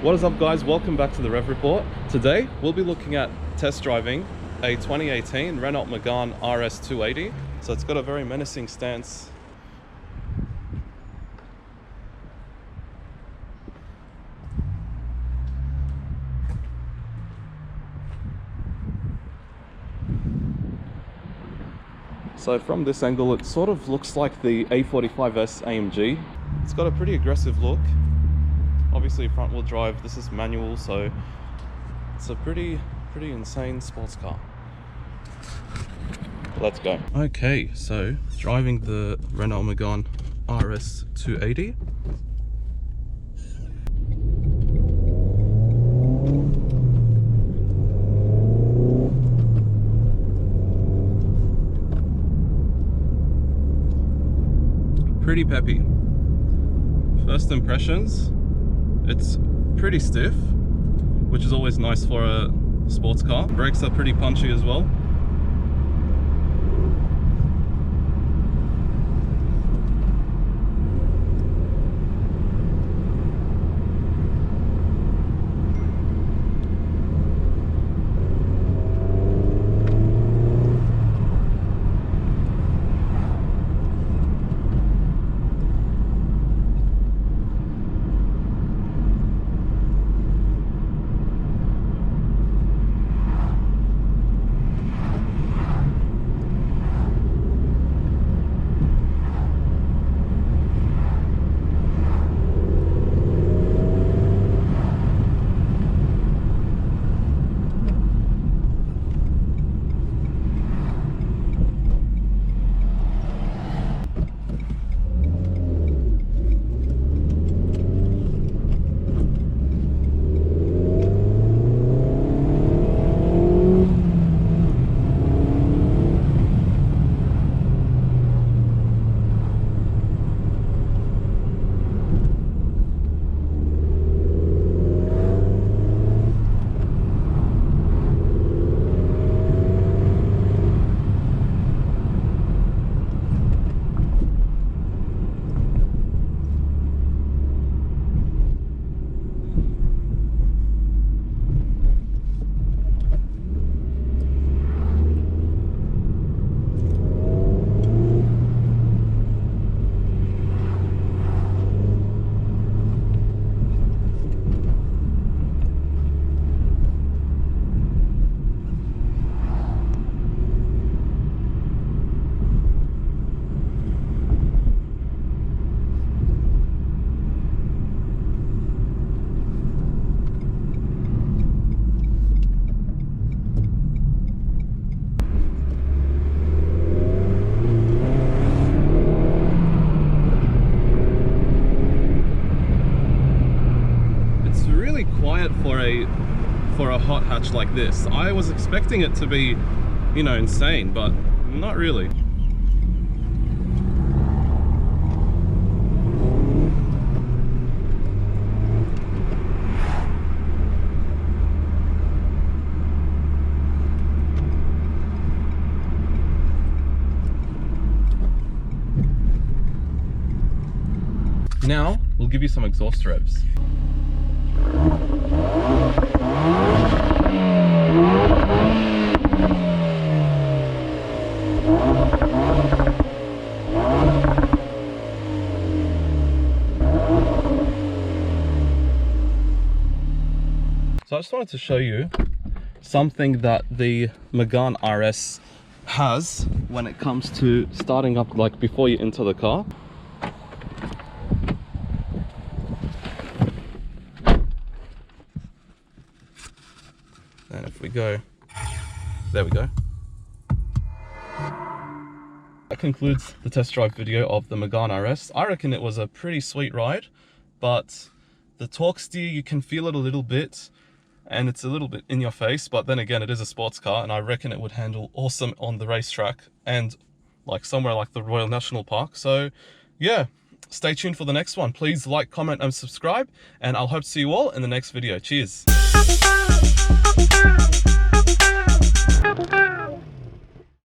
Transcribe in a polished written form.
What is up, guys? Welcome back to the Rev Report. Today we'll be looking at test driving a 2018 Renault Megane R.S 280. So it's got a very menacing stance. So from this angle, it sort of looks like the A45S AMG. It's got a pretty aggressive look. Obviously front wheel drive, this is manual, so it's a pretty insane sports car. Let's go. Okay, so driving the Renault Megane R.S 280. Pretty peppy. First impressions, it's pretty stiff, which is always nice for a sports car. Brakes are pretty punchy as well. For a hot hatch like this. I was expecting it to be, you know, insane, but not really. Now we'll give you some exhaust revs. So I just wanted to show you something that the Megane R.S has when it comes to starting up, like before you enter the car. And if we go, there we go. That concludes the test drive video of the Megane R.S. I reckon it was a pretty sweet ride, but the torque steer, you can feel it a little bit, and it's a little bit in your face, but then again, it is a sports car, and I reckon it would handle awesome on the racetrack and like somewhere like the Royal National Park. So yeah, stay tuned for the next one. Please like, comment, and subscribe, and I'll hope to see you all in the next video. Cheers.